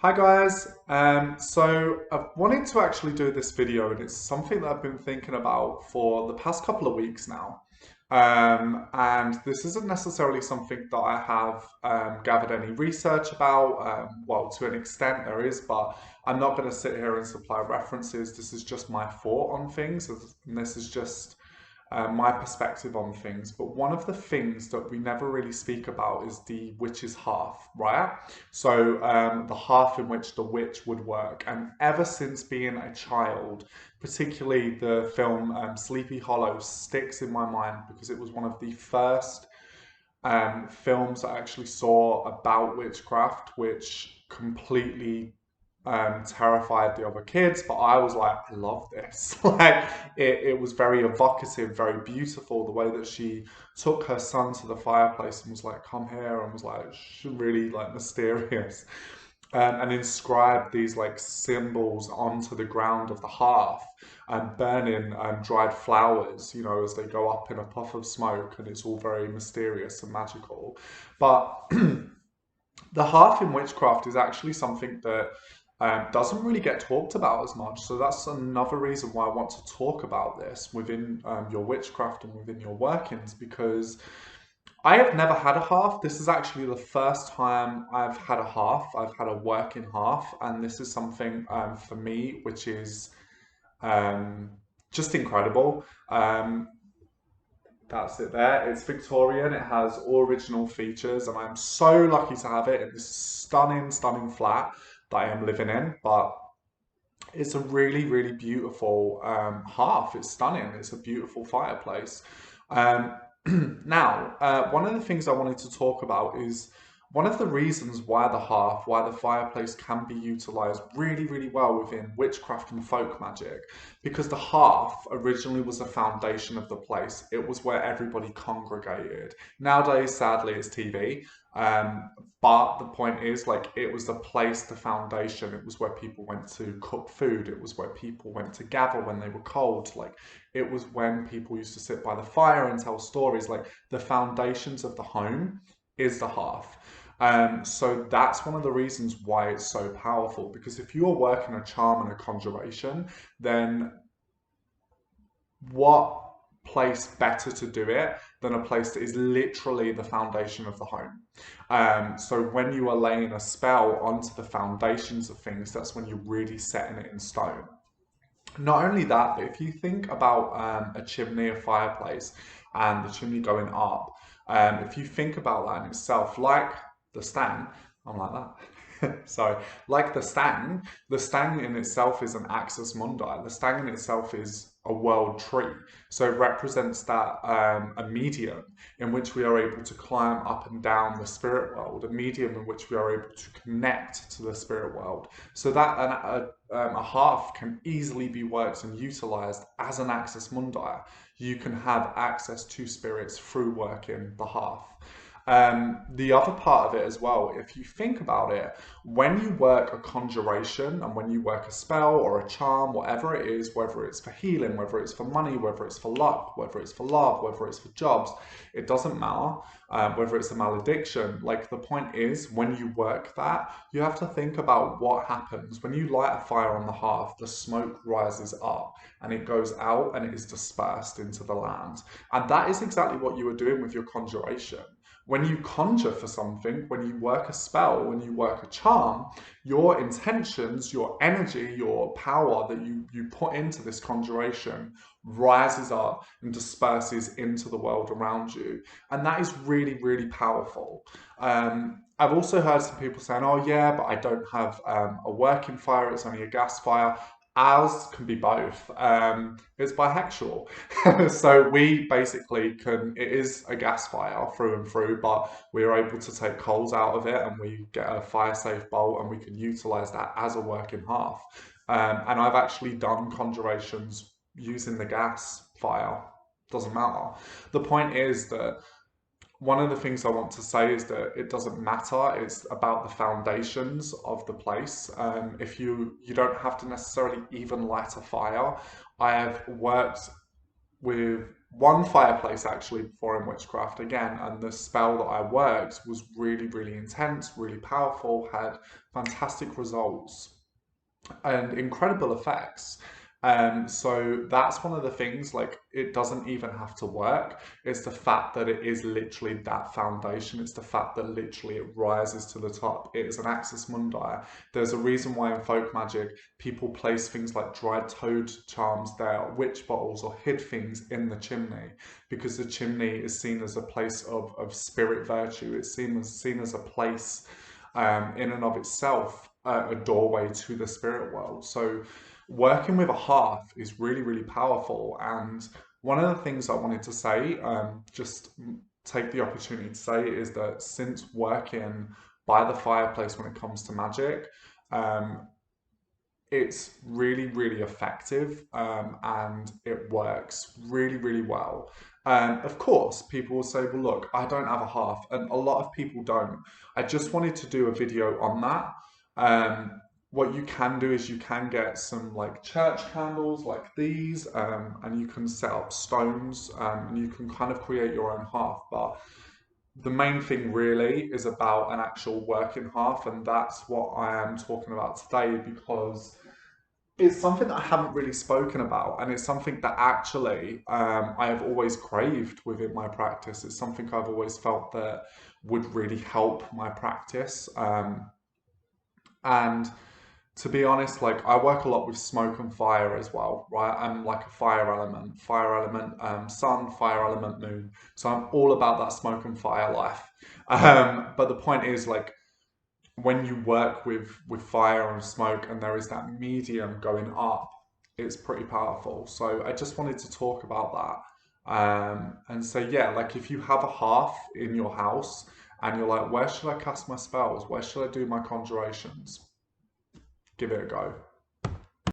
Hi guys, so I've wanted to actually do this video and it's something that I've been thinking about for the past couple of weeks now. And this isn't necessarily something that I have gathered any research about. Well, to an extent there is, but I'm not going to sit here and supply references. This is just my thought on things, and this is just my perspective on things. But one of the things that we never really speak about is the witch's hearth, right? So the hearth in which the witch would work. And ever since being a child, particularly the film Sleepy Hollow sticks in my mind because it was one of the first films I actually saw about witchcraft, which completely terrified the other kids. But I was like, I love this. Like, it was very evocative, very beautiful. The way that she took her son to the fireplace and was like, "Come here," and was like, really like mysterious. And inscribed these like symbols onto the ground of the hearth and burning dried flowers, as they go up in a puff of smoke, and it's all very mysterious and magical. But the hearth in witchcraft is actually something that doesn't really get talked about as much. So that's another reason why I want to talk about this within your witchcraft and within your workings, because I have never had a hearth. This is actually the first time I've had a hearth. I've had a working hearth, and this is something for me which is um, just incredible. That's it there. It's Victorian. It has all original features, and I'm so lucky to have it in this stunning, stunning flat that I am living in. But it's a really, really beautiful hearth. It's stunning. It's a beautiful fireplace. Um, now, one of the things I wanted to talk about is one of the reasons why the hearth, why the fireplace can be utilized really, really well within witchcraft and folk magic, because the hearth originally was the foundation of the place. It was where everybody congregated. Nowadays, sadly, it's TV. Um, but the point is, like, it was the place, the foundation. It was where people went to cook food. It was where people went to gather when they were cold. Like, it was when people used to sit by the fire and tell stories. Like, the foundations of the home is the hearth. So that's one of the reasons why it's so powerful. Because if you are working a charm and a conjuration, then what place better to do it than a place that is literally the foundation of the home? So when you are laying a spell onto the foundations of things, that's when you're really setting it in stone. Not only that, but if you think about a chimney, a fireplace, and the chimney going up, if you think about that in itself, like the stang, I'm like that. Sorry, like the stang in itself is an axis mundi. The stang in itself is a world tree. So it represents that a medium in which we are able to climb up and down the spirit world, a medium in which we are able to connect to the spirit world. So that a hearth can easily be worked and utilized as an axis mundi. You can have access to spirits through working the hearth. The other part of it as well, if you think about it, when you work a conjuration and when you work a spell or a charm, whatever it is, whether it's for healing, whether it's for money, whether it's for luck, whether it's for love, whether it's for jobs, it doesn't matter. Whether it's a malediction, like the point is, when you work that, you have to think about what happens. When you light a fire on the hearth, the smoke rises up and it goes out and it is dispersed into the land. And that is exactly what you are doing with your conjuration. When you conjure for something, when you work a spell, when you work a charm, your intentions, your energy, your power that you put into this conjuration rises up and disperses into the world around you. And that is really, really powerful. I've also heard some people saying, oh, yeah, but I don't have a working fire, it's only a gas fire. Ours can be both. It's bisexual. So we basically it is a gas fire through and through, but we are able to take coals out of it and we get a fire safe bolt and we can utilize that as a working hearth. And I've actually done conjurations using the gas fire. Doesn't matter. The point is that one of the things I want to say is that it doesn't matter. It's about the foundations of the place. If you don't have to necessarily even light a fire. I have worked with one fireplace actually before in witchcraft again, and the spell that I worked was really, really intense, really powerful, had fantastic results and incredible effects. So that's one of the things, like, it doesn't even have to work. It's the fact that it is literally that foundation. It's the fact that literally it rises to the top. It is an axis mundi. There's a reason why in folk magic people place things like dried toad charms there, witch bottles, or hid things in the chimney, because the chimney is seen as a place of spirit virtue. It's seen as a place in and of itself, a doorway to the spirit world. So working with a hearth is really, really powerful. And one of the things I wanted to say, just take the opportunity to say, is that since working by the fireplace when it comes to magic, um, it's really, really effective, and it works really, really well. Of course, people will say, well, look, I don't have a hearth, and a lot of people don't. I just wanted to do a video on that. What you can do is you can get some like church candles like these, and you can set up stones, and you can kind of create your own hearth. But the main thing really is about an actual working hearth, and that's what I am talking about today, because it's something that I haven't really spoken about, and it's something that actually I have always craved within my practice. It's something I've always felt that would really help my practice. And to be honest, like, I work a lot with smoke and fire as well, right? I'm like a fire element, sun, fire element, moon. So I'm all about that smoke and fire life. But the point is, like, when you work with fire and smoke and there is that medium going up, it's pretty powerful. So I just wanted to talk about that. And so yeah, like, if you have a hearth in your house and you're like, where should I cast my spells? Where should I do my conjurations? Give it a go.